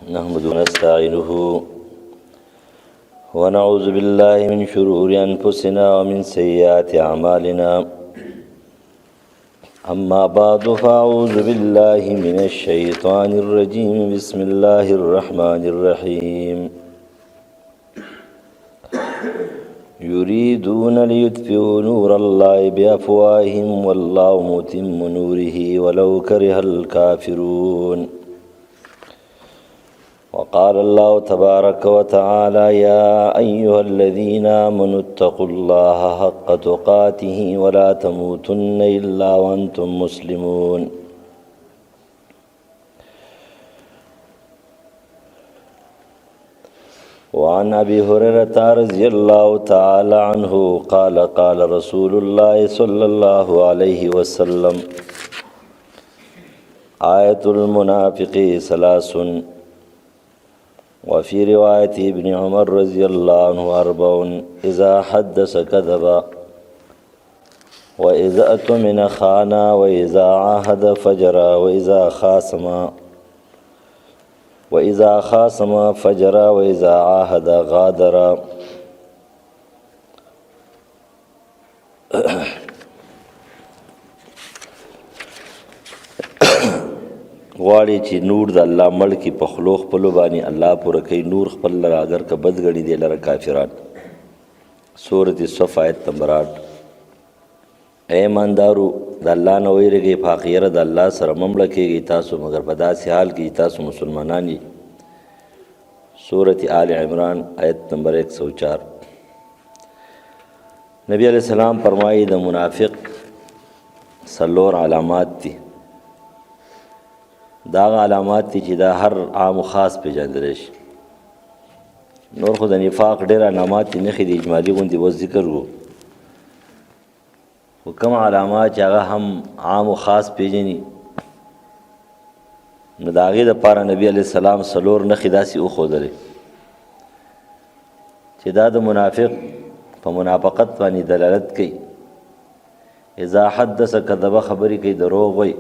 نحمده ونستعينه ونعوذ بالله من شرور أنفسنا ومن سيئات أعمالنا أما بعد فأعوذ بالله من الشيطان الرجيم بسم الله الرحمن الرحيم يريدون ليطفئوا نور الله بأفواههم والله متم نوره ولو كره الكافرون وقال الله تبارك وتعالى يا أيها الذين آمنوا اتقوا الله حق تقاته ولا تموتن إلا وأنتم مسلمون وعن أبي هريرة رضي الله تعالى عنه قال قال رسول الله صلى الله عليه وسلم آية المنافق ثلاث وفي رواية ابن عمر رضي الله عنه 4 إذا حدث كذب وإذا أؤتمن خان وإذا عاهد فجر وإذا خاصم فجر وإذا عاهد غادر. غواړي چې نور د الله مړ کې په خلو خپلو باندې الله پوره کوي نور خپل لره اگر که بد ګڼي دی لره کافران. سورة صف آیت نمبر 8. اے ایماندارو د الله نه ویریږئ په حقیقت د الله سره مه مړه کیږئ تاسو مګر په داسې حال کې تاسو مسلمانان یې. سورة آل عمران آیت نمبر 104. نبی علیہ السلام فرمایي د منافق 4 علامات دي. دا علامات دي چې دا هر عام و خاص پیژندلی شي. نور خو د نفاق ډېر علامات دي نښې دي اجمالي غوندې اوس ذکر وو، خو کوم علامات چې هغه هم عام و خاص پیژني نو د هغې دپاره نبي علیه السلام 4 نښې داسې وښودلې چې دا د منافق په منافقت باندې دلالت کوي. اذا حدث کذب خبرې کوي دروغ وایي،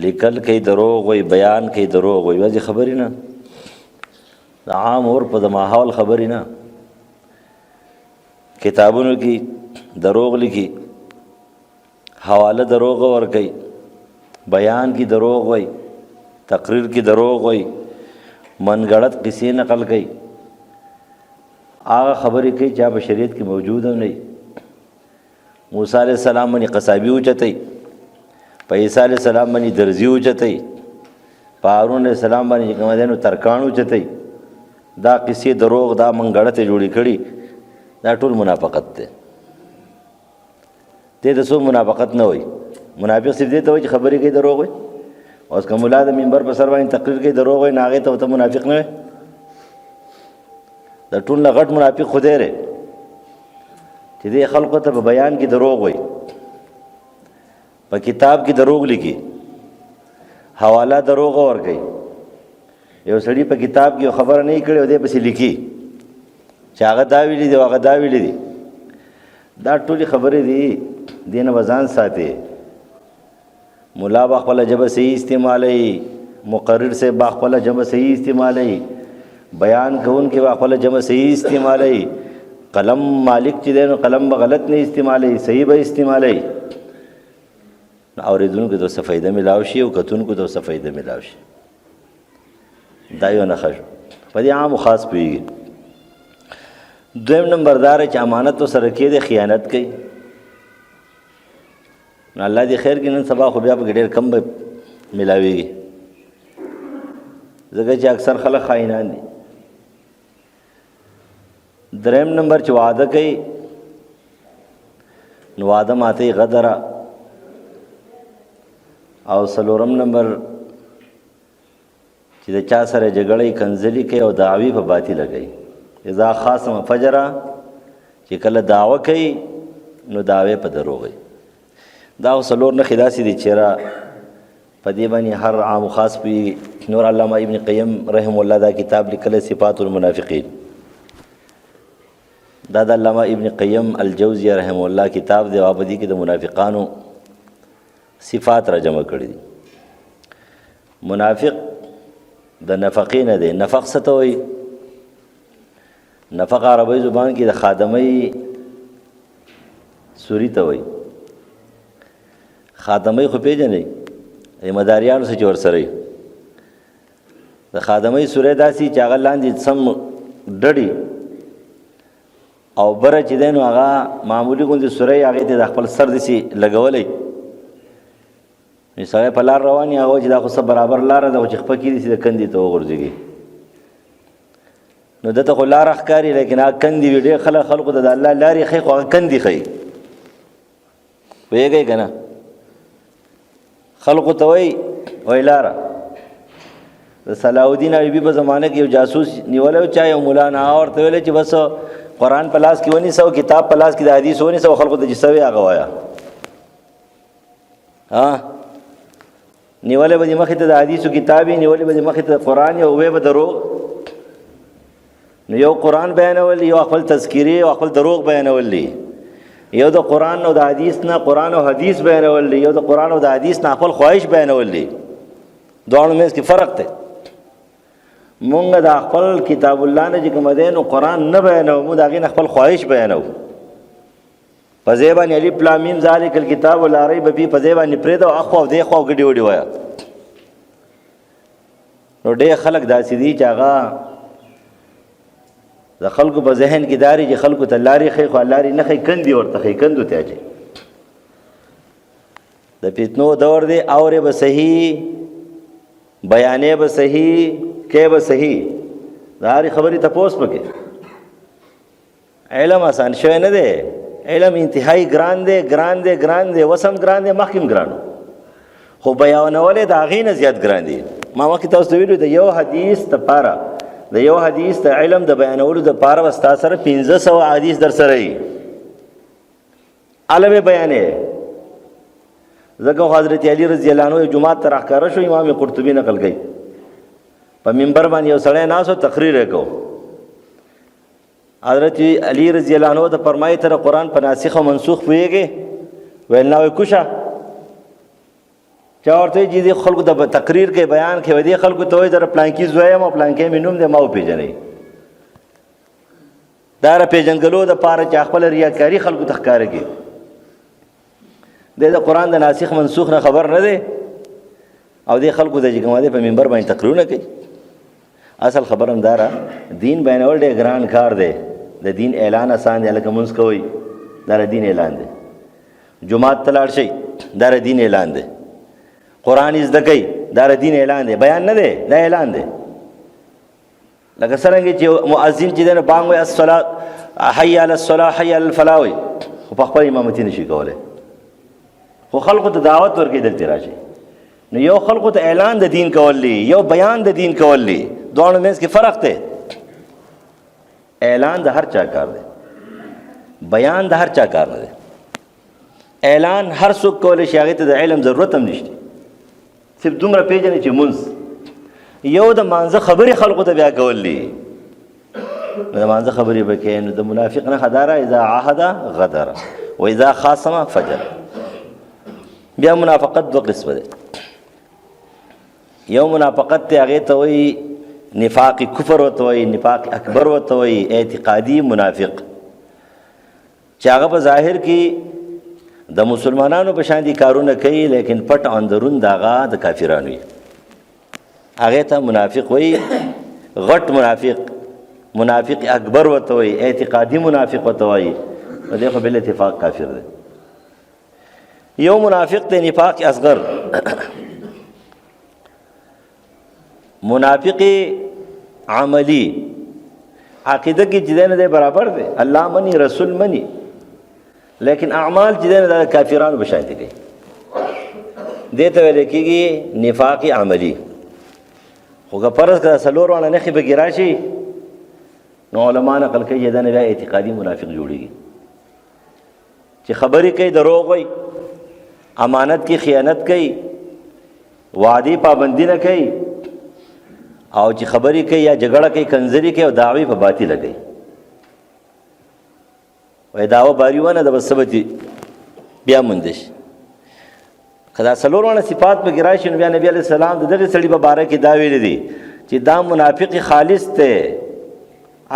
لیکل کوي دروغ وایي، بیان کوي دروغ وایي. بعضې خبرې نه د عام عرف د ماحول خبرې نه، کتابونو کې دروغ لیکي، حواله دروغ ورکوي، بیان کې دروغ وایي، تقریر کې دروغ وایي، منګړت قصې نقل کوي، هغه خبرې کوي چې په شریعت کې موجود هم نه وي. موسی علیه السلام باندې قصابي اوچتوي، په عیسی علیه السلام باندې درزي اوچتوي، په هارون علیه السلام باندې چې کوم دی نو ترکاڼ اوچتوي. دا قصې دروغ دا منګړتې جوړې کړي، دا ټول منافقت دی. دې ته څوک منافقت نه وایي. منافق صرف دې ته وایي چې خبرې کوي دروغ وایي. اوس که ملا د منبر په سر باندې تقریر کوي دروغ وایي نو هغې ته منافق نه وایي. د ټول نه غټ منافق خو دی دی چې دې خلقو ته په بیان کې دروغ وایي، په کتاب کې دروغ لیکي، حواله دروغ ورکوي. یو سړي په کتاب کې یو خبره نه کړې او دی پسې لیکي چې هغه دا ویلي دي او هغه دا ویلي دي. دا ټولې خبرې دي، دې نه به ځان ساتي. ملا به خپله ژبه صحیح استعمالوي، مقرر صاحب به خپله ژبه صحیح استعمالوي، بیان کوونکي به خپله ژبه صحیح استعمالوي، قلم مالک چې دی نو قلم به غلط نه استعمالوي، صحیح به استعمالوي. اورېدونکو ته څه فایده میلاو شي او کتونکو ته څه فایده میلاو شي. دا یو نښه شو. په دې عام و خاص پوهېږي. دویم نمبر دا چې امانت ورسره کېدی خیانت کوي. نو الله دې خیر کړي نن سبا خو بیا پکې ډېر کم به میلاوېږي، ځکه چې اکثر خلک خاینان دي. دریم نمبر چې وعده کوي نو وعده ماتوي، غدره. او 4م نمبر چې د چا سره جګړې کنځلې کوي او دعوی په باطله کوي. اذا خاصم فجر چې کله دعوه کوي نو دعوی په دروغ وي. دا 4 نښې داسې دي چې په دې باندې هر عام و خاص پوهېږي. نور علامه ابن قیم رحم الله دا کتاب لیکلی صفات المنافقین. دا د علامه ابن قیم الجوزی رحم الله کتاب دی او په دې کې د منافقانو صفات را جمع کړي دي. منافق د نفقې نه دی. نفق څه ته وایي؟ نفق عربی زبان کې د خادمۍ سوري ته وایي. خادمۍ خو پیژنئ مداریانو څه چې ورسره د خادمۍ سوری داسې چې هغه لاندې سم ډډې او بره چې دی نو هغه معمولي غوندې سوری هغې ته د خپل سر داسې لګولی سړی په لار روان هغه چې دا خو څه برابر لاره ده خو چې خپه کېدي چې د کندې ته وغورځېږي نو دته خو لاره ښکاري لیکن هغه کندې وي. ډېر خلکو ته د الله لارې ښیي خو هغه کندې ښیي. پوهېږئ که نه؟ خلکو ته وایي لاره. د صلاح الدین ایوبي په زمانه کې یو جاسوس نیولی و چا یو مولا نه هغه ورته ویلی چې بس قرآن په لاس کې ونیسه او کتاب په لاس کې د حدیث ونیسه او خلکو ته چې څه وایي هغه وایه. نیولی به دې مخې ته د حدیثو کتاب یې نیولی به دې مخې ته د قرآن یې او وی به دروغ. نو یو قرآن بیانول یو خپل تذکیرې او خپل دروغ بیانول دي. یو د قرآن او د حدیث نه قرآن او حدیث بیانول دي. یو د قرآن او د حدیث نه خپل خواهش بیانول دي. دواړو منځ کې فرق دی. مونږ د خپل کتاب الله نه چې کوم دی نو قرآن نه بیانوو، مونږ د هغې نه خپل خواهش بیانوو. په ځای باندې الف لام میم ذلک الکتاب لا ریب فیه په ځای باندې پرېږده او اخوا او دې خوا ګډې وډې وایه. نو ډېر خلک داسې دي چې هغه د خلکو په ذهن کې داري چې خلکو ته لارې ښیي خو لارې نه ښیي، کندې ورته ښیي، کندو ته اچوي. د فتنو دور دی، اورې به صحیح، بیانې به صحیح، کې به صحیح، د هرې خبرې تپوس پکې. علم آسان شوی نه دی، علم انتهایی ګران دی، ګران دی، ګران دی، وسم ګران دی، مخکې هم ګران خو بیانول یې د هغې نه زیات ګران دي. ما مخکې تاسو ته ویلي د یو حدیث دپاره د یو حدیث د علم د بیانولو دپاره به ستا سره 1500 حدیث در سره وي، هله به بیانې. ځکه خو حضرت علی رضی الله عنه یو جومات ته راښکاره شو، امام قرطبي نقل کوي، په منبر باندې یو سړی ناست و تقریر یې کو. حضرت علی رضی الله عنه ته فرمایي ته د قرآن په ناسخ او منسوخ پوهېږې؟ ویل نه. وایي کوشه چا ورته وایي چې دې خلکو ته تقریر کوي، بیان کوي، دې خلکو ته وایي زه د پلانکي زوی یم او پلانکی مې نوم دی ما وپېژنئ. دا د پېژندګلو دپاره چې خپله ریاکاري خلکو ته ښکاره کړي. دی د قرآن د ناسخ منسوخ نه خبر نه دی او دې خلکو ته چې کوم دی په منبر باندې تقریرونه کوي. اصل خبر هم دا ده دین بیانول ډېر ګران کار دی. د دین اعلان آسان دی، لکه مونځ کوئ دا د دین اعلان دی، جومات ته لاړ شئ دا د دین اعلان دی، قرآن زده کوئ دا د دین اعلان دی، بیان نه دی، دا اعلان دی. لکه څرنګه چې مؤذن چې دی نو بانګ وایي الصلاة حی علی الصلاة حی علی الفلاح وایي، خو په خپله امامتي نشي کولی، خو خلکو ته دعوت ورکوي دلته راشي. نو یو خلکو ته اعلان د دین کول دی، یو بیان د دین کول دی، دواړو منځ کې فرق دی. اعلان د هر چا کار دی، بیان د هر چا کار نه دی. اعلان هر څوک کولی شي، هغې ته د علم ضرورت هم نشته، صرف دومره پېژنې چې مونځ یو د مانځه خبرې خلکو ته بیا کول دي. نو د مانځه خبرې به کوې نو د منافق نښه دا ده اذا عهد غدر و اذا خاصم فجر. بیا منافقت دو قسمه ده. یو منافقت ته هغې ته وایي نفاق کفر ورته وایي، نفاق اکبر ورته وایي، اعتقادي منافق چې هغه په ظاهر کې د مسلمانانو په شان دي کارونه کوي لیکن پټ اندرون د هغه د کافرانو وي. هغې ته منافق وایي، غټ منافق، منافق اکبر ورته وایي، اعتقادي منافق ورته وایي. نو دی خو بالاتفاق کافر دی. یو منافق دی نفاق اصغر، منافق عملی عقیده کې چې دی نه دی برابر دی، الله مني رسول مني، لیکن اعمال چې دی نه د کافرانو په شان دي کوي. دې ته ویل کېږي نفاق عملی. خو که فرض کړه څلور واړه نښې پکې راشي نو علما نقل کوي چې دا نه بیا اعتقادي منافق جوړېږي چې خبرې کوي دروغ وایي، امانت کې خیانت کوي، وعدې پابندي نه کوي، او چې خبرې کوي یا جګړه کوي کنځري کوي او دعوې په باطله کوي. وایي دعوه باري ونه ده بس څه به بیا موندې شي. که دا څلور واړه صفات پکې راشي نو بیا نبي علیه السلام د دغې سړي په باره کې دا ویلي دي چې دا منافق خالص ته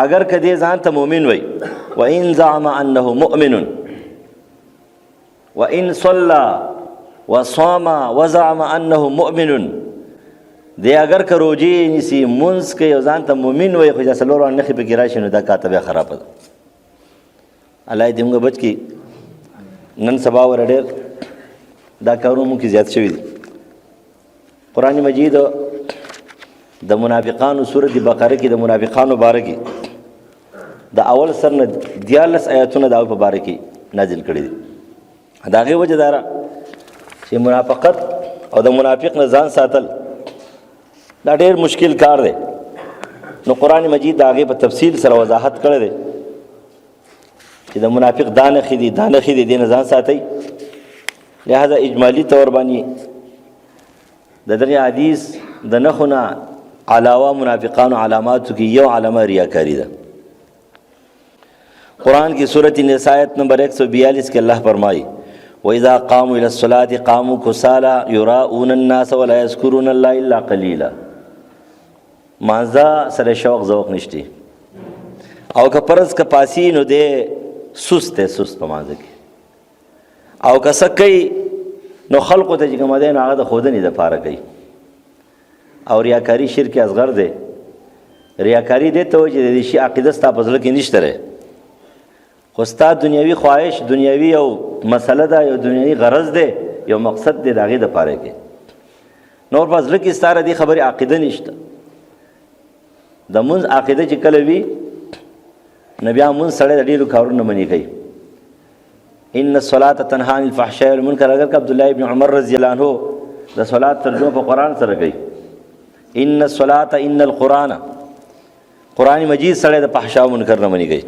اگر کدی ځان ته مؤمن وي وان زعم انه مؤمن وان صلى وصام وزعم انه مؤمن دی اگر که روجي نسی منځ کې یو ځان ته مؤمن وي خو دا څلور نخې په کې راشي نو دا کاتبه خراب ده الله دې موږ بچ کی نن سبا ور ډېر دا کارونه کې زیات شوی دي قرآن مجید د منافقانو سورۃ بقره کې د منافقانو باره کې د اول سر نه 14 آیاتونه د په باره کې نازل کړي دي دا غي وجه دارا چې منافقت او د منافق نه ځان ساتل دا ډېر مشکل کار دی نو قرآن مجید دا غي په تفصیل سره وضاحت کړی دی چې د منافق دانه خېدي دین ځان ساتي لہذا اجمالی طور باندې د دغه حدیث د نخونه علاوه منافقانو علاماتو کې یو علامه ریاکاری ده قرآن کی سورۃ النساء آیت نمبر 142 کې الله فرمایي وَإِذَا قَامُوا إِلَى الصَّلَاةِ قَامُوا كُسَالَى يُرَاءُونَ النَّاسَ وَلَا يَذْكُرُونَ اللَّهَ إِلَّا قَلِيلًا مانځه سره شوق ذوق نشتی او که پرز که پاسی نو دې سست په مانځه کې او که سکي نو خلقو ته چې کوم دی نو هغه د خودنې د پاره کوي او ریاکاری شرک اصغر دی ریاکاری دی ته چې د شي عقیده ستا په ځل کې نشته ره خو ستا دنیوي خواهش دنیوي او مسله ده یو دنیوي غرض دی یو مقصد دی د هغې دپاره کې نور په ځل کې ستا دې خبرې عقیده نشته د مونځ عقیده چې کله وي نو بیا مونځ سړی د ډېرو کارونو نه منې کوي ان الصلاة تنهى عن الفحشاء والمنکر اگر که عبدالله ابن عمر رضی الله عنه د صلات ترجمه په قرآن سره کوي ان الصلاة ان القرآن قرآن مجید سره د فحشا او منکر نه منې کوي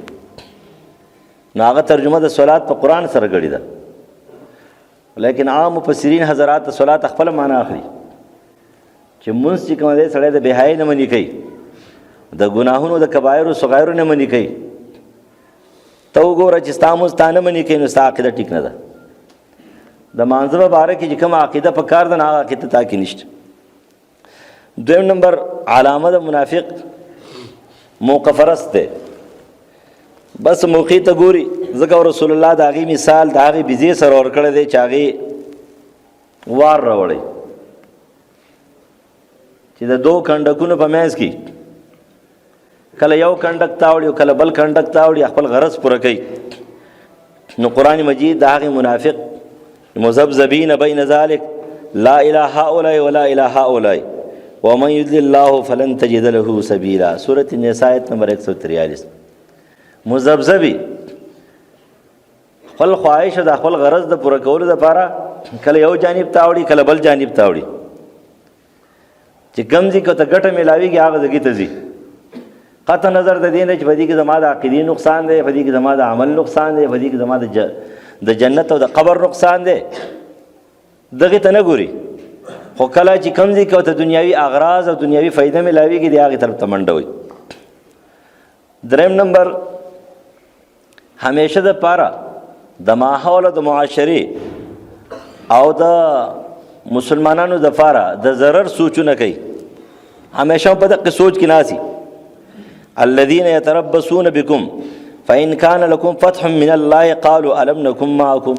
نو هغه ترجمه د صلات په قرآن سره کړې ده لیکن عام مفسرین حضرات د صلات خپل معنا اخلي چې مونږ چې کوم دی سړی د بهای نه منې کوي د ګناهونو د کبایر او صغائر نه منې کوي ته وګوره چې ستا مونځ تا نه منې کوي نو ستا عقیده ټیک نه ده د مانځه په باره کې چې کومه عقیده په کار ده نه هغه عقیده تا کې نشته دویم نمبر علامه د منافق موقع پرست دی بس موقع ته ګوري ځکه رسول الله د هغې مثال د هغې بزې سره ورکړی دی چې هغې وار راوړی چې د دو کنډکونو په منځ کې کله یو کنډک تاوړي او کله بل کنډک تاوړي خپل غرض پوره کوي نو قرآن مجید د هغې منافق مذبذبین بین ذلک لا اله هؤلاء ولا اله هؤلاء ومن يضلل الله فلن تجد له سبیلا سورۃ النساء آیت نمبر 143 مذبذبی خپل خواهش د خپل غرض د پوره کولو لپاره کله یو جانب تاوړي کله بل جانب تاوړي چې کوم ځای کې ته ګټه ملاویږي هغه ځای ته ځي قطع نظر د دې نه چې په دې کې زما د عقیدې نقصان دی په دې کې زما د عمل نقصان دی په دې کې زما د جنت او د قبر نقصان دی دغه ته نه ګوري خو کله چې کوم ځای کې ته دنیوي اغراض او دنیوي فایده ملاویږي دی هغې طرف ته منډه وي دریم نمبر همیشه د پاره د ماحول او د معاشرې او د مسلمانانو د پاره د ضرر سوچونه کوي همیشه په دغه سوچ کې ناسي الذين يتربصون بكم فإن كان لكم فتح من الله قالوا ألم نكن معكم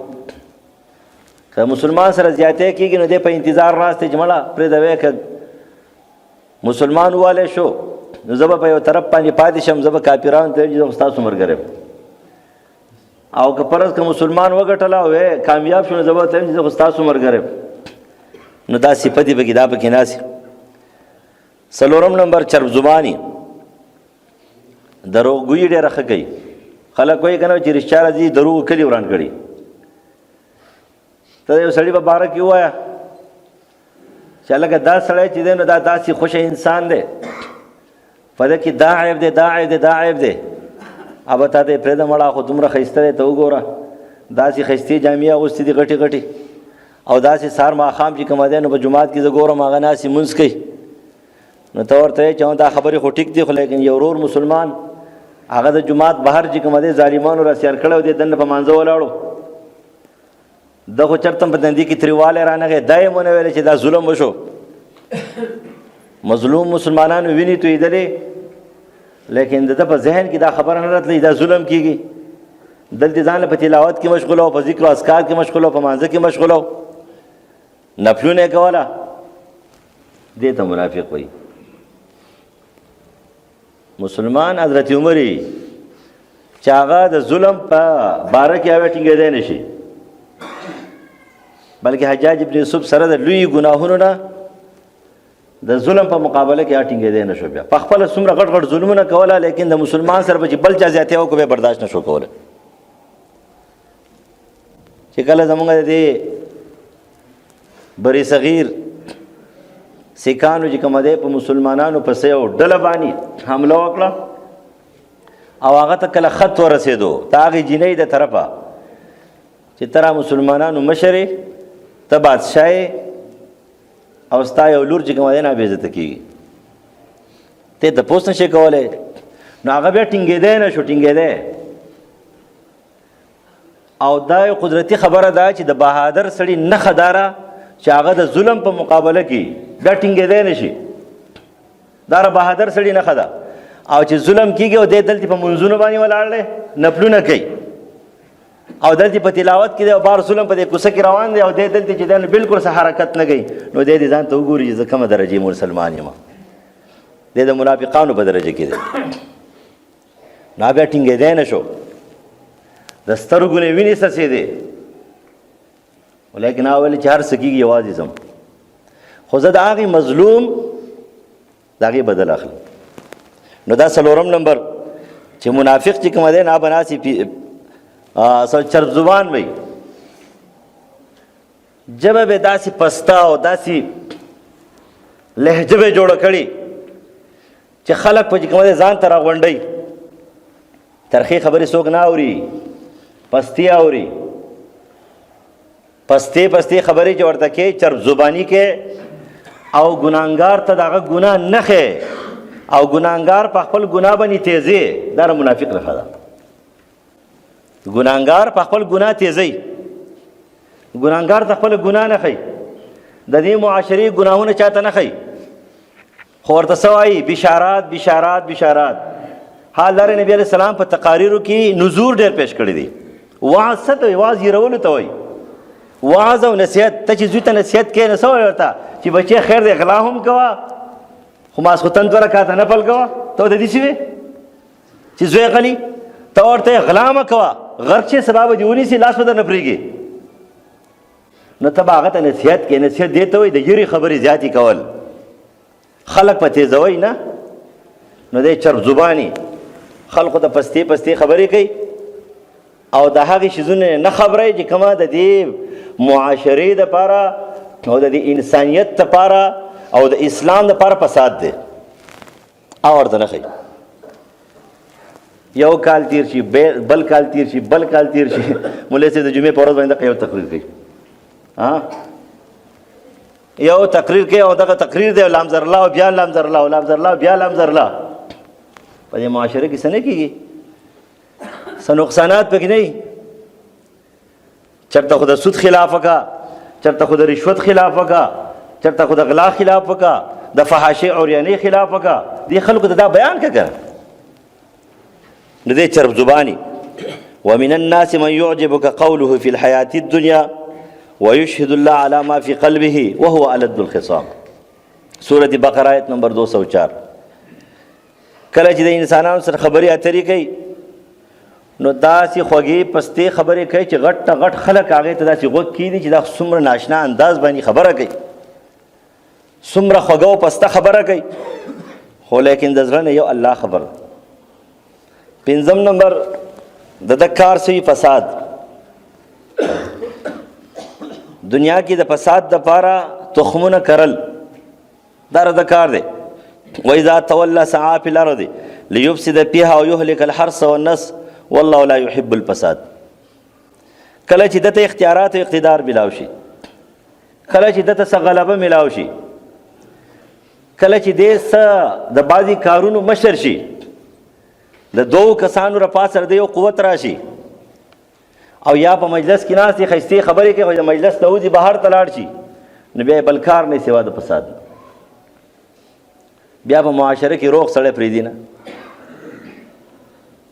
که مسلمان سره زیاته کېږي نو دی په انتظار ناست دی چې مړه پرېږدوی که مسلمان والی شو نو زه به په یو طرف باندې پاتې شم زه به کافرانو ته چې زه خو ستاسو ملګری یم او که فرض که مسلمان وګټله او کامیاب شو نو زه به ورته یم چې زه خو ستاسو ملګری یم نو دا صفتې پکې دا پکې ناسي څلورم نمبر چرب زباني دروغګویي ډېره ښه کوي خلک وایي که نه چې رښتیا راځي دروغ کلي وران کړي ته یو سړي په باره کې ووایه چې هلکه دا سړی چې دی نو دا داسې خوشه انسان دی په ده کې دا عیب دی دا عیب دی دا عیب دی ابه تا ته یې پرېږده مړه خو دومره ښایسته دی ته وګوره داسې ښایستې جامې اغوستې دي غټې غټې او داسې سهار ماښام چې کومه دی نو په جومات کې زه ګورم هغه ناسې مونځ کوي نو ته ورته یې چې دا خبرې خو ټیک دي خو لیکن یو ورور مسلمان هغه د جومات بهر چې کومه دی ظالمانو را سیار کړی او دی دننه په مانځه ولاړو ده خو چرته په دندې کې تریوالی رانغی دا یې ونه ویلی چې دا ظلم وشو مظلوم مسلمانانو ویني تویدلې لیکن د په ذهن کې دا خبره نه راتلې دا ظلم کیږي. دلته ځان په تلاوت کې مشغول او په ذکر او اذکار کې مشغول او په مانځه کې مشغول او نفلونه کوله. دې ته منافق وایي. مسلمان حضرت عمر چې هغه د ظلم په باره کې هغه ټینګېدی نه شي، بلکې حجاج ابن یوسف سره د لوی ګناهونو نه د ظلم په مقابله کې هغه ټینګېدی نه شو. بیا په خپله څومره غټ غټ ظلمونه کوله، لیکن د مسلمان سره به چې بل چا زیاتې وکړو بیا برداشت نه شو کولی. چې کله زمونږ د دې بری صغیر سیکانو چې کومه دی په مسلمانانو پسې یو ډله باندې حمله وکړه او هغه ته کله خط ورسېدو د هغې جینۍ د طرفه چې ته را مسلمانانو مشر یې، ته بادشاه یې او ستا یو لور چې کومه دی نابېزته کېږي، ته تپوس نشې کولی. نو هغه بیا ټینګېدی نه شو، ټینګېدی. او دا یو قدرتي خبره ده چې د بهادر سړي نښه داره چې هغه د ظلم په مقابله کې بیا ټینګېدی نه شي. دا د بهادر سړي نښه ده. او چې ظلم کېږي او دی دلته په منځونو باندې ولاړ دی نفلونه کوي او دلته په تلاوت کې دی او بار ظلم په دې کوڅه کې روان دی او دی دلته چې دی بالکل څه حرکت نه کوي، نو دی دې ځان ته وګوري چې زه کومه درجې مسلمان یم. دی د منافقانو په درجه کې دی. نو بیا ټینګېدی نه شو، د سترګو نه وینې څڅېدې، ولیکن هغه ویل چې هر څه کېږي یوازې ځم، خو زه د هغې مظلوم د هغې بدل اخلم. نو دا څلورم نمبر چې منافق چې کومه دی نه بناسي چرب زبان وي، ژبه به داسې پسته او داسې لهجه به جوړه کړي چې خلک په چې کومه دی ځان ته راغونډوي. ترخې خبرې څوک نه اوري، پستی اوري، پستی خبرې چې ورته کوي چرب زبانی کې او ګناهګار ته د هغه ګناه نښې او ګناهګار په خپل ګناه باندې تیزی. دا منافق نښه ده. ګناهګار په خپل ګناه تیزی، ګناهګار ته خپل ګناه نه ښیي، د دې معاشرې ګناهونه چاته نه ښیي، خو ورته څه وایي؟ بشارات بشارات بشارات. حال دار نبی علیہ السلام په تقاریرو کې نذور ډېر پیش کړی دی. وعظ څه ته وایي؟ وعظ یېرولو ته وایي. وعظ او نصیحت. ته چې زوی ته نصیحت کوې نو څه وایي ورته؟ چې بچې خیر دی غلا هم کوه خو ماسخوتن 2 رکعاته نفل کوه. ته ورته داسې وې چې زوی غلي، ته ورته غلا مه کوه، غرق شي سبا به دې ونیسي، لاس به در نه پرېږي. نو ته به هغه ته نصیحت کوې. نصیحت دې ته وایي د یرې خبرې زیاتې کول، خلک په تیزوي نه. نو دی چرب زباني خلکو ته پستې خبرې کوي او د هغې شیزونه نه خبروي چې کومه د دې معاشرې دپاره او د دې انسانیت دپاره او د اسلام دپاره فساد دی، او ورته نه ښیي. یو کال تیر شي، بل کال تیر شي، بل کال تیر شي، مولوي صاحب د جمعې په ورځ باندې یو تقریر کوي، یو تقریر کوي او دغه تقریر دی لامزر الله او بیا لامزر الله او لامزر الله بیا لامزر الله. په دې معاشره کې څه نه کېږي، څه نقصانات پکې نه وي. چېرته خو د سود خلاف وکړه، چېرته خو د رشوت خلاف وکړه، چېرته خو د غلا خلاف وکړه، د فحاشۍ عریانۍ خلاف وکړه. دې خلکو ته دا بیان کړه. نو دې چرب زباني. ومن الناس من يعجبك قوله في الحياة الدنيا ويشهد الله على ما في قلبه وهو ألد الخصام. سورة بقرة آیت نمبر 204. کله چې د انسانانو سره خبرې اترې کوي نو داسې خوږې پستې خبرې کوي چې غټ نه غټ خلک هغې ته داسې غوږ کېږدي چې دا څومره ناشنا انداز باندې خبره کوي، څومره خوږه او پسته خبره کوي، خو لیکن د زړه نه یو الله خبر. 5 نمبر د کار سوی فساد. دنیا کې د فساد دپاره تخمونه کرل دا د کار دی. وإذا تولى سعى في الأرض ليفسد فيها ويهلك الحرث والنسل والله لا يحب الفساد. کله چې دته اختیارات او اقتدار ملاو شي، کله چې دته څه غلبه ملاو شي، کله چې دې څه د بعضې کارونو مشر شي، د 2 کسانو رپاسه د یو قوت راشي او یا په مجلس کې ناستې ښایستې خبرې کوي، خو د مجلس نه وځي بهر ته لاړ شي، نو بیا یې بل کار نه سوا د فساد. بیا په معاشره کې روغ سړی پرېږدي نه.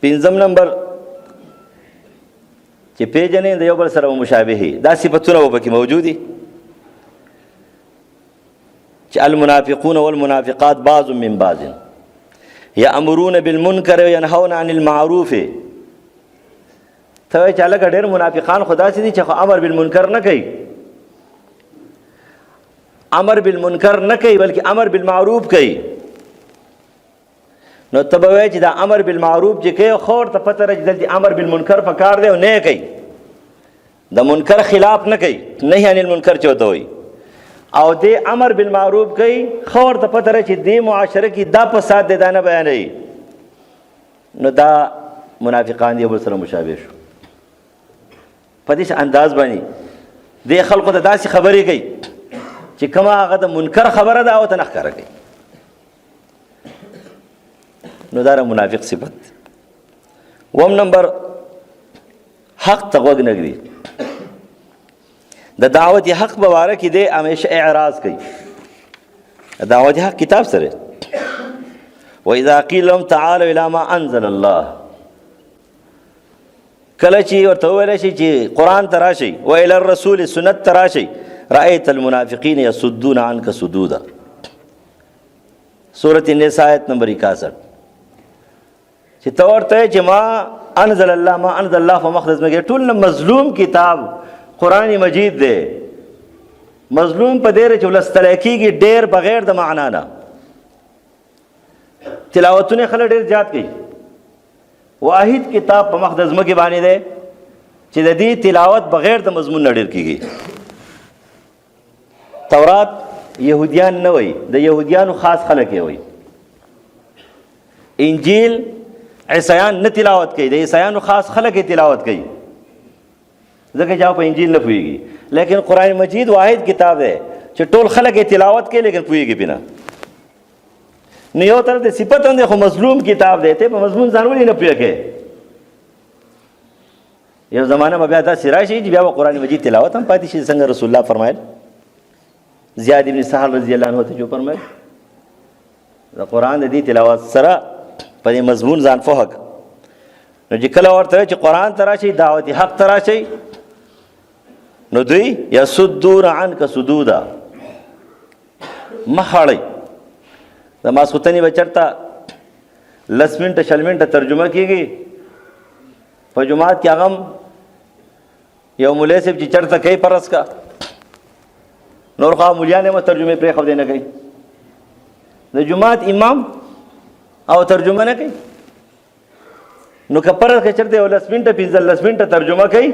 پنځم نمبر چې پیژنې د یو بل سره مشابهي، دا صفتونه به پکې موجود دي چې المنافقون والمنافقات بعض من بعض یأمرون بالمنکر وینهون عن المعروف. ته وایې چې هلکه ډېر منافقان خو داسې دي چې خو امر بالمنکر نه کوي، امر بالمنکر نه کوي بلکې امر بالمعروف کوي. نو ته به وایې چې دا امر بالمعروف چې کوي خو ورته پته ده چې دلته امر بالمنکر پکار دی او نه یې کوي، د منکر خلاف نه کوي، نهي عن المنکر چې ورته وایي، او دې امر بالمعروف کوي خو ورته پته ده چې دې معاشره کې دا فساد دی دا نه بیانوي. نو دا منافقان دي یو بل سره مشابه شو. په دې انداز باندې دې خلکو ته داسې خبرې کوي چې کومه هغه د منکر خبره ده او ته نه ښکاره کوي. نو دا منافق صفت. اووم نمبر حق ته غوږ نه ږدي. د دعوت حق په باره کې دی همیشه اعراض کوي. دعوت حق کتاب سره وَإِذَا قِيلَ لَهُمْ تَعَالَوْا إِلَىٰ مَا أَنزَلَ اللَّهُ، کله چې ورته وویلی شي چې قرآن ته راشئ، وإلى الرسول سنت ته راشئ، رأيت المنافقين يصدون عنك صدودا. سورة النساء آیت نمبر 61. چې ته ورته چې ما انزل الله ما انزل الله په مخ د ځمکې ټول مظلوم کتاب قرآن مجید دی. مظلوم په دې چې ولستلی کېږي ډېر بغیر د معنا نه، تلاوتونه خلک ډېر زیات کوي. واحد کتاب په مخ د ځمکې باندې دی چې د دې تلاوت بغیر د مضمون نه ډېر کېږي. تورات یهودیان نه وایي، د یهودیانو خاص خلک یې وایي. انجیل عیسایان نه تلاوت کوي، د عیسایانو خاص خلک یې تلاوت کوي ځکه چې هغه په انجیل نه پوهېږي. لیکن قرآن مجید واحد کتاب دی چې ټول خلک یې تلاوت کوي لیکن پوهېږي پې نه. نو یو طرف د صفت هم دی خو مظلوم کتاب دی، ته په مضمون ځان ولې نه پوهېږې. یو زمانه به بیا داسې راشي چې بیا به قرآن مجید تلاوت هم پاتې شي څنګه رسول الله فرمایل. زیاد ابن سهل رضی الله عنه ته جو فرمایل د قرآن د دې تلاوت سره په دې مضمون ځان پوهه کړه. نو چې کله ورته چې قرآن ته راشئ، دعوت حق ته راشئ، نو دوی یصدون عنک صدودا، مخ اړئ. د ماسخوتنې به چېرته 10 منټه 20 منټه ترجمه کېږي په جومات کې، هغه یو مولوی صاحب چې چېرته کوي فرض کا، نور خوا مولیان هم ترجمې پرېښودې نه کوي. د جومات امام او ترجمه نه کوي. نو که فرض که چېرته یو 10 منټه 15 منټه ترجمه کوي،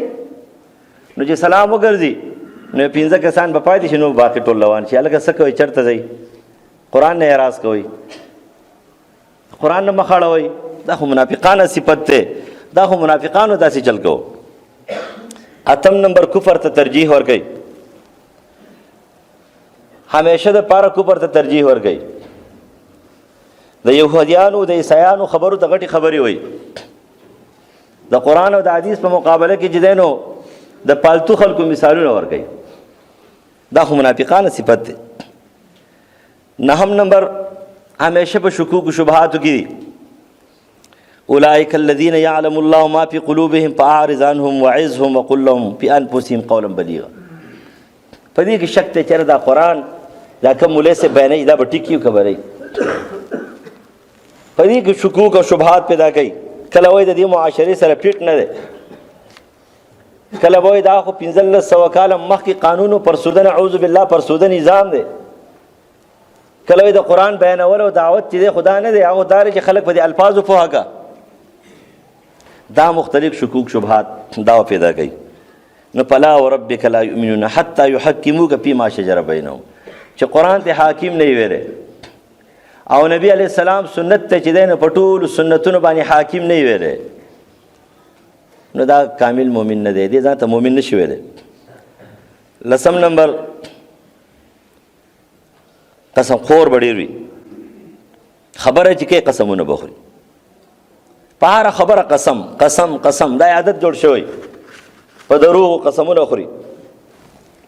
نو چې سلام وګرځي نو 15 کسان به پاتې شي، نو باقي ټول روان شي. هلکه څه کوئ، چېرته ځئ، قرآن نه اعراض کوئ، قرآن نه مخ اړوئ. دا خو منافقانه صفت دی، دا خو منافقانو داسې چل کوو. اتم نمبر کفر ته ترجیح ورکوي. همیشه د پاره کفر ته ترجیح ورکوي. د یهودیانو د عیسایانو خبرو ته غټې خبرې وایي. د قرآن او د حدیث په مقابله کې چې دی نو د پالتو خلکو مثالونه ورکوي. دا خو منافقانه صفت دی. نهم نمبر همیشه په شکوک و شبهاتو کې دي. اولئک الذین یعلم الله ما فی قلوبهم فاعرض عنهم وعظهم وقل لهم فی انفسهم قولا بلیغا. په دې کې شک دی چې دا قرآن دا کوم مولوی صاحب بیانوي دا به ټیک وي که بری. په دې کې شکوک او شبهات پیدا کوي. کله وایي د دې معاشرې سره فټ نه دی، کله وایي دا خو 1500 کاله مخکې قانون پرسوده نعوذ بالله پرسوده نظام دی، کله وایي د قرآن بیانول او دعوت چې دی خدا نه دی، هغه دا چې خلک په دې الفاظو پوهه کا. دا مختلف شکوک شبهات دا پیدا کوي. نو فلا وربک لا یؤمنون حتی یحکموک فیما شجر بینهم، چې قرآن ته حاکم نه ویری او نبی علیہ السلام سنت ته چې دی نو په ټولو سنتونو باندې حاکم نه ویری، نو دا کامل مؤمن نه دی، دې ځان ته مؤمن نشي ویلی. 10 نمبر قسم خور به ډېر وي. خبره چې کوي قسمونه به خوري. په هره خبره قسم قسم قسم، دا عادت جوړ شوی. په دروغو قسمونه خوري.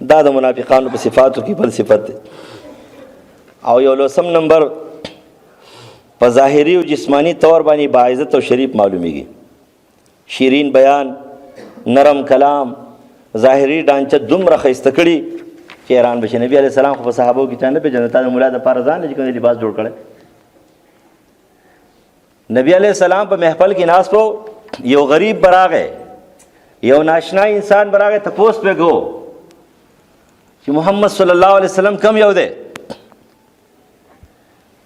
دا د منافقانو په صفاتو کې بل صفت دی. او یو 10 نمبر په ظاهري او جسمانی طور باندې باعزت او شریف معلومیږي. شیرین بیان، نرم کلام، ظاهري ډانچه دومره ښایسته کړي چې حیران بشي. نبی علیه السلام خو په صحابو کې چا نه پېژنده، تا د ملا دپاره ځان چې کوم لباس جوړ کړی. نبی علیه السلام په محفل کې ناست و، یو غریب به راغی، یو ناشنا انسان به راغی، تپوس پې کو چې محمد صلی الله علیه وسلم کم یو دی؟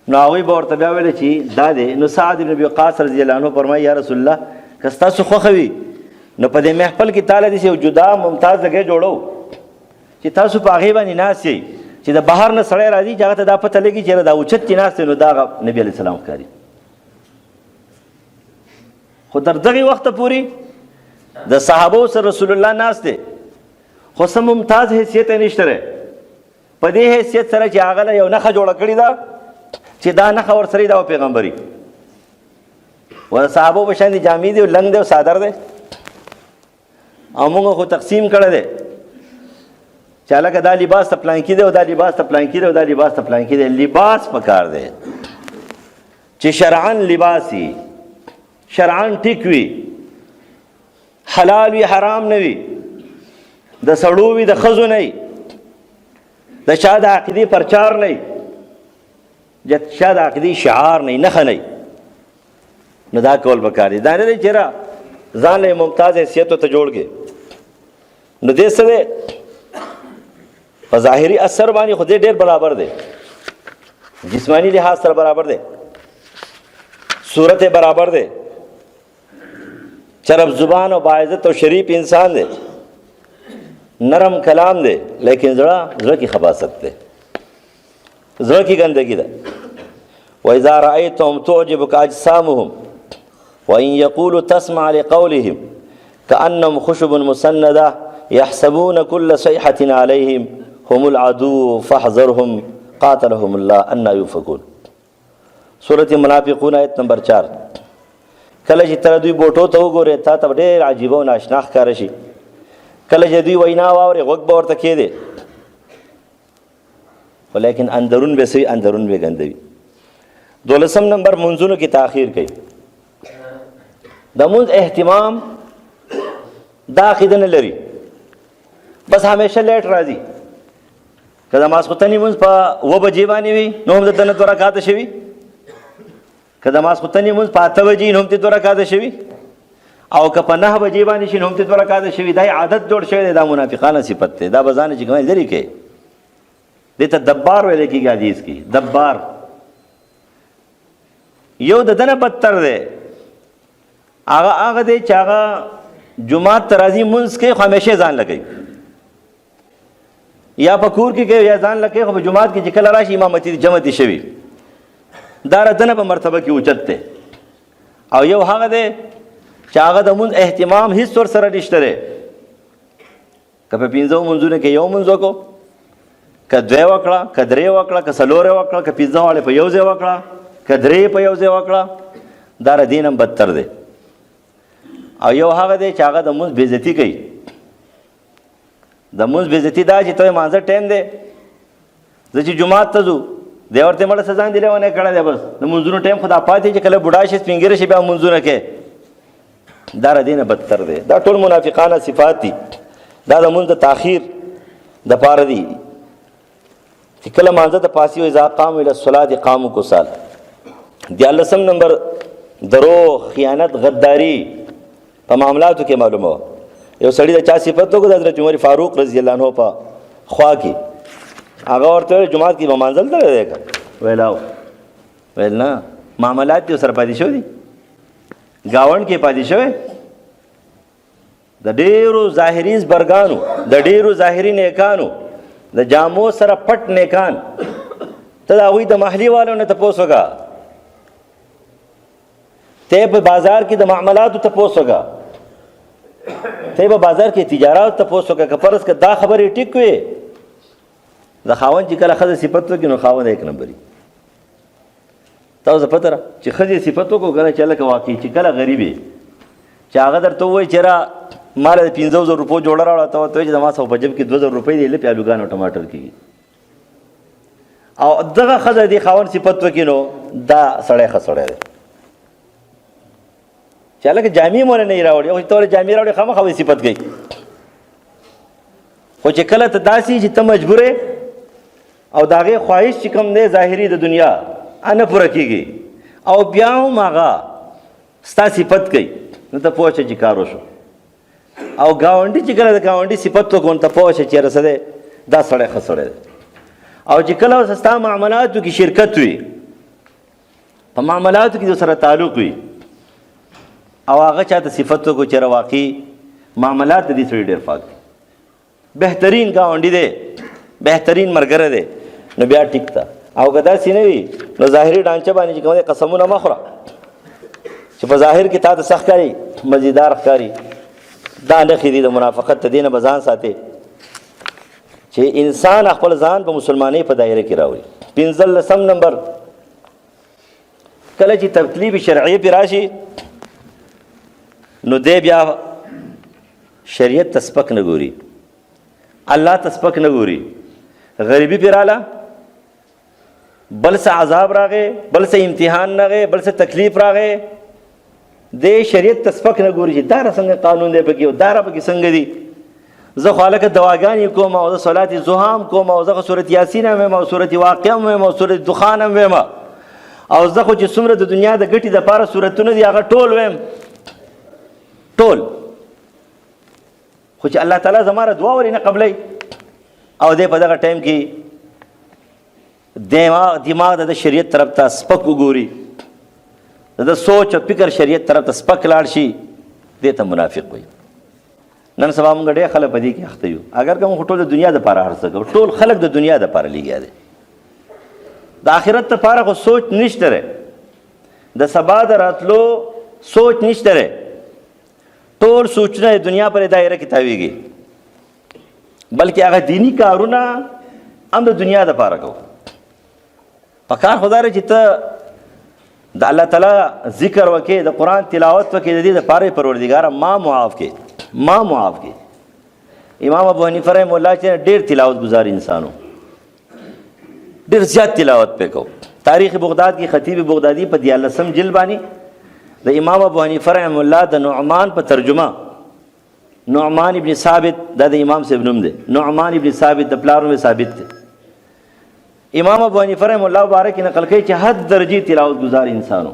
نو هغوی به ورته بیا ویل چې دا دی. نو سعد بن ابي وقاص رضی الله عنه فرمایي یا رسول الله که ستاسو خوښه وي نو په دې محفل کې تعالی داسې یو جدا ممتاز ځای جوړو چې تاسو په هغې باندې ناست یئ چې د بهر نه سړی راځي چې هغه ته دا پته لګي چې دا اوچت چې ناست دی نو دا نبي علیه السلام ښکاري. خو تر دغې وخته پورې د صحابو سره رسول الله ناست دی، خو څه ممتاز حیثیت یې نشته دی. په دې حیثیت سره چې هغه له یو نښه جوړه کړې ده چې دا نښه ورسره دا پیغمبري و د صحابو په شان دي جامې دي او لنګ دی او صادر دی. او موږ خو تقسیم کړی دی چې هلکه دا لباس ته پلانکي دی او دا لباس ته پلانکي دی او دا لباس ته پلانکي دی. لباس پکار دی چې شرعاً لباس وي، شرعاً ټیک وي، حلال وي، حرام نه وي، د سړو وي، د ښځو نه وي، د چا د عقیدې پرچار نه وي، د چا د عقیدې شعار نه وي، نښه نه وي. نو دا کول پکار دي. دا نه دی چې ځان له ممتاز حیثیت ورته جوړ کړې. نو دې څه دی په ظاهري اثر باندې خو دې ډېر برابر دی، جسمانی لحاظ سره برابر دی، صورت برابر دی، چرب زبان او باعزت او شریف انسان دی، نرم کلام دی، لیکن زړه کی خباثت دی، زړه کی گندگی ده. وَإِذَا رَأَيْتُمْ تُعْجِبُكَ أَجْسَامُهُمْ وَإِنْ يَقُولُوا تَسْمَعْ لِقَوْلِهِمْ كَأَنَّهُمْ خُشُبٌ مُسَنَّدَةٌ يَحْسَبُونَ كُلَّ صَيْحَةٍ عَلَيْهِمْ هُمُ الْعَدُوُّ فَاحْذَرْهُمْ قَاتَلَهُمُ اللَّهُ أَنَّىٰ يُؤْفَكُونَ. سورة منافقون آیت نمبر 4. کله چې تر دوی بوټو ته وګورې تا ته ډېر عجیبه او ناشنا ښکاره شي. کله چې دوی وینا واورې غوږ به ورته کېدې، خو لیکن اندرون به سوي، اندرون به ګنده وي. 12 نمبر منځونو کې تاخیر کوي. د منځ اهتمام دا عقیده نه لري، بس همیشه لیټ راځي. که د ماسخوتنې منځ په 9 بجې باندې وي نو هم دلته نه 2 رکعاته شوي، که د ماسخوتنې منځ په 8 بجې نو هم دې 2 رکعاته شوي، او که په 9 بجې باندې شي نو هم دې 2 رکعاته شوي. دا عادت جوړ شوی دی، دا منافقانه صفت دی، دا به ځان چې کومه لرې کوي. دې ته دبار ویل کېږي حدیث کې. دبار یو د دنه بدتر دی، هغه دی چې هغه جمعات ته راځي منځ کوي خو همیشه ځان لګوي، یا په کور کې کوي یا ځان لګوي، خو په جمعات کې چې کله راشي امامتي جمعتي شوي، دا د دنه په مرتبه کې اوچت دی. او یو هغه دی چې هغه د منځ اهتمام هیڅ ورسره نشته دی. که په 5 منځونو کې یو منځ وکړو، که 2 وکړه، که 3 وکړه، که 4 وکړه، که 15 واړې په یو ځای وکړه، که 3 په یو ځای وکړه، دا د دین هم بدتر دی. او یو هغه دی چې هغه د مونځ بېعزتي کوي. د مونځ بېعزتي دا چې ته مانځه ټایم دی، زه چې جومات ته ځو دی ورته مړه څه ځان دی لیونی کړی دی، بس د مونځونو ټایم خو دا پاتې چې کله بوډا شي سپین ږیری شي بیا مونځونه کوي، دا د دې نه بدتر دی. دا ټول منافقانه صفات دي. دا د مونځ د تاخیر دپاره دي چې کله مانځه ته پاسي وي اذا قاموا الی الصلاة قاموا کسالى. 14 نمبر دروغ، خیانت، غداری په معاملاتو کې معلومه وه. یو سړي د چا صفت وکړو د حضرت عمر فاروق رضی الله عنه په خوا کې، هغه ورته ویل جومات کې به مانځل تللی دی که؟ ویل نه، معاملات دې ورسره پاتې شوي دي، ګاونډ کې پاتې شوی. د ډېرو ظاهري زبرګانو، د ډېرو ظاهري نیکانو د جامو سره پټ نیکان، ته د هغوی د محلي والو نه تپوس وکړه، ته په بازار کې د معاملاتو تپوس وکړه، ته په بازار کې تجارت تپوس وکړه. که فرض که دا خبرې ټیک وي، د خاوند چې کله ښځه صفت وکړي نو خاوند 1 نمبري. تاسو پته را چې ښځې صفت وکړو که نه چې هلکه واقعي چې کله غریب یې چې هغه درته ووایي چې را ما له 500 روپو جوړه راوړه، ته ورته وایي چې زما څخه په جب کې 2000 روپۍ دی، لپې الوګان او ټماټر کېږي. او دغه ښځه دې خاوند صفت وکړي نو دا سړی ښه سړی دی چې هلکه جامې مونه نه یې راوړي خو چې ته ولې جامې راوړې خامخا به صفت کوي خو چې کله ته داسې چې ته مجبور او د هغې خواهش چې کوم دی ظاهري د دنیا نه پوره کېږي او بیا هم هغه ستا صفت کوي نو ته پوه شه چې کار وشو او ګاونډي چې کله د ګاونډي صفت وکړو نو ته پوه شه چې یاره څه دی دا سړی ښه سړی دی او چې کله اوس ستا معاملاتو کې شرکت وي په معاملاتو کې د سره تعلق وي او هغه چاته صفت وکړو چې واقعي معاملات د دې سړي ډېر پاک دي بهترین ګاونډي دی بهترین ملګری دی نو بیا ټیک ده او که داسې نه وي نو ظاهري ډانچه باندې چې کوم دی قسمونه مه خوره چې په ظاهر کې تا ته څه ښکاري مزیدار ښکاري دا نښې دي د منافقت د دې نه به ځان ساتې چې انسان خپل ځان په مسلمانۍ په دایره کې راوړي 15 نمبر کله چې تکلیف شرعي پې راشي نو دی بیا شریعت ته سپک نه ګوري الله ته سپک نه ګوري غریبي پې راله بل څه عذاب راغی بل څه امتحان راغی بل څه تکلیف راغی دی شریعت ته سپک نه ګوري چې دا را څنګه قانون دی پکې او دا را پکې څنګه دي زه خو هلکه دواګانې کوم او زه صلات ضحا هم کوم او زه خو صورت یاسین هم ویم او صورت واقع هم ویم او صورت دخان هم ویم او زه خو چې څومره د دنیا د ګټې دپاره صورتونه دي هغه ټول ویم ټول خو چې الله تعالی زما را دعا ولې نه قبلی او دی په دغه ټایم کې دماغ د شریعت طرف ته سپک وګوري د سوچ او فکر شریعت طرف ته سپک لاړ شي دې ته منافق وایي نن سبا موږ ډېر خلک په دې کې اخته یو اگر که موږ ټول د دنیا دپاره هر څه کوو ټول خلک د دنیا دپاره لګیا دی د آخرت دپاره خو سوچ نشته دی د سبا د راتلو سوچ نشته دی ټول سوچونه د دنیا پر دایره کې تاویږي بلکې هغه دینی کارونه هم د دنیا دپاره کوو پکار خو دا دی چې ته د الله تعالی ذکر وکې د قرآن تلاوت وکې د دې دپاره یې پروردګاره ما معاف کې امام ابو حنیفه رحمه الله چې ډېر تلاوت گزار انسانو ډېر زیات تلاوت پې کو تاریخ بغداد کې خطیب بغدادي په 14 جلد باندې د امام ابو حنیفه رحمه الله د نعمان په ترجمه نعمان ابن ثابت دا د امام صاحب نوم دی نعمان ابن ثابت د پلار نوم ثابت دی امام ابو حنیفه رحمه الله مبارک نقل کوي چې حد درجې تلاوت گزار انسانو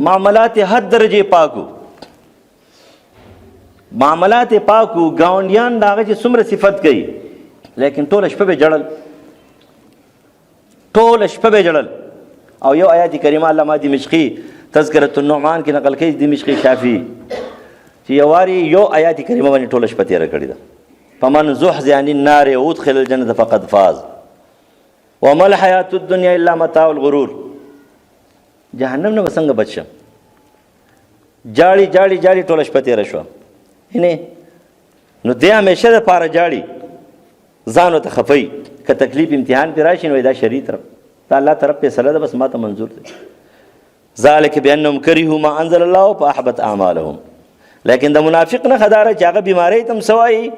معاملات حد درجې پاکو معاملات پاکو ګاونډیان د هغه چې څومره صفت کوي لیکن ټوله شپه به جړل او یو آیات کریمه علامه دمشقي تذکرة النعمان کې نقل کوي دمشقي شافعي چې یو واري یو آیات کریمه باندې ټوله شپه تېره کړې ده فمن زحزح عن النار وادخل الجنة فقد فاز وما الحیاة الدنیا الا متاع الغرور جهنم نه به څنګه بچ شم جاړي ټوله شپه تېره شوه نو دی همیشه دپاره جاړي ځان ورته خفوي که تکلیف امتحان پې راشي نو دا شرعي طرف دا الله طرف فیصله ده بس ما ته منظور دی ذلک بانهم کرهوا ما انزل الله فاحبط اعمالهم لیکن د منافق نه خداره چې هغه بیماری تم سوای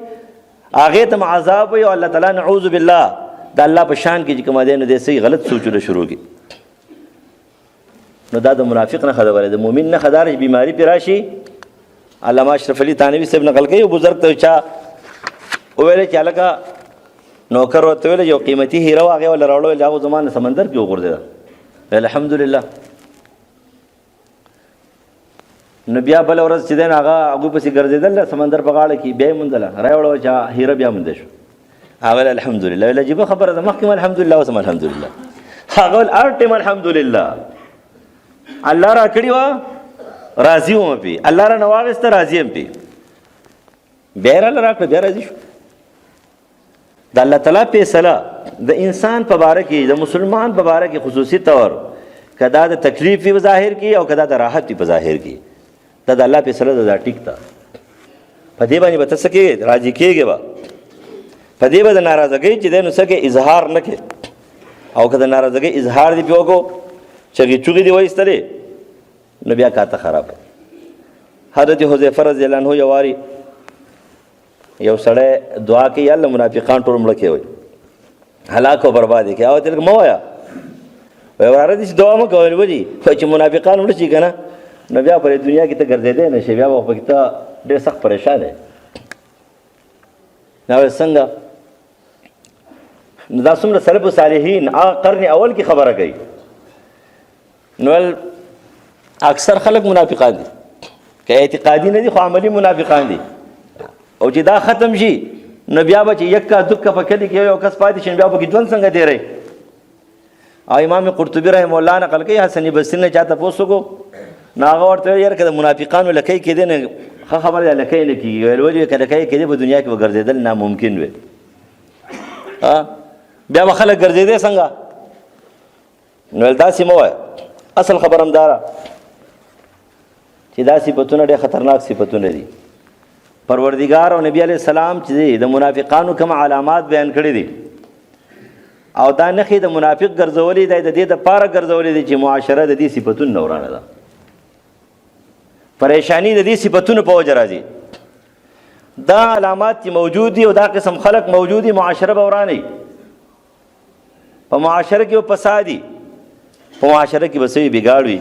هغې ته عذاب وي او الله تعالی نعوذ بالله د الله په شان کې چې کومه دی نو دی صحیح غلط سوچونه شروع کړي نو دا د منافق نه خبره ده مؤمن نه خداره چې بیماری پې راشي علامه اشرف علي تانوي صاحب نقل کوي یو بزرګ ته چا وویل چې هلکه نوکر ورته ویل یو قیمتي هیره و هغې وله راوړو هغه زما نه سمندر کې وغورځېده الحمدلله نو بیا بله ورځ چې دی نو هغه هغوی پسې ګرځېدل سمندر په غاړه کې بیا یې موندله راوړه چې هیره بیا مونده شو هغه ویل الحمدلله ویل عجیبه خبره ده مخکې الحمدلله اوس هم الحمدلله هغه ویل هر ټیم الحمدلله الله را کړي وه راضي وم پې الله را نه واخېسته راضي یم پې بیا یې راله راکړه بیا راضي شو د الله تعالی فیصله د انسان په باره کې د مسلمان په باره کې خصوصي طور که دا د تکلیف وي په ظاهر کې او که دا د راحت وي په ظاهر کې دا د الله فیصله ده دا ټیک ده په دې باندې به ته څه کېږې راضي کېږې به په دې به د ناراضګۍ چې دی نو څه کې اظهار نه کې او که د ناراضګۍ اظهار دې پې وکړو چغې چوغې دې وایستلې نو بیا کاته خراب حضرت حذیفه رضی الله عنه یو واري یو سړی دعا کوي الله منافقان ټول مړه کوي هلاک او برباد کی او تل موایا وای وراره دې دعا مو کول ودی خو چې منافقان ورشي کنه نو بیا په دنیا کې ته ګرځېدې نه شي بیا په کې ته ډېر سخت پریشان دی نو څنګه نو دا څومره سلف صالحین هغه قرن اول کې خبره کوي نو اکثر خلک منافقان دي که اعتقادي نه دي خو عملی منافقان دي او چې دا ختم شي نو بیا به چې یکا دکا په کلي کې یو کس پاتې شي بیا به کې ژوند څنګه تېری او امام قرطبي رحمه الله نقل کوي حسن بصري نه چاته پوښتنه کو نو هغه ورته یاره که د منافقانو لکۍ کېدی نه ښه خبره ده لکۍ نه کېږي ویل ولې که لکۍ کېدی په دنیا کې به ګرځېدل ناممکن وي بیا به خلک ګرځېدی څنګه نو ویل داسې مه وایه اصل خبر هم داره چې دا صفتونه ډېر خطرناک صفتونه دي پروردګار او نبی علیه السلام چې د منافقانو کوم علامات بیان کړي دي او دا نښې د منافق ګرځولې دی د دې دپاره ګرځولې دی چې معاشره د دې صفتونو نه ورانه ده پریشانی د دې صفتونو په وجه راځي دا علامات چې موجود دي او دا قسم خلق موجود دي معاشره به ورانه په معاشره کې به فساد وي په معاشره کې به څه وي بګاړ وي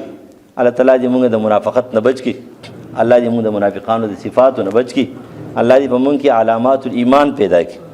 الله تعالی دې موږ د منافقت نه بچ کړي الله دې موږ د منافقانو د صفاتو نه بچ کړي الله دې په موږ کې علامات الایمان پیدا کړي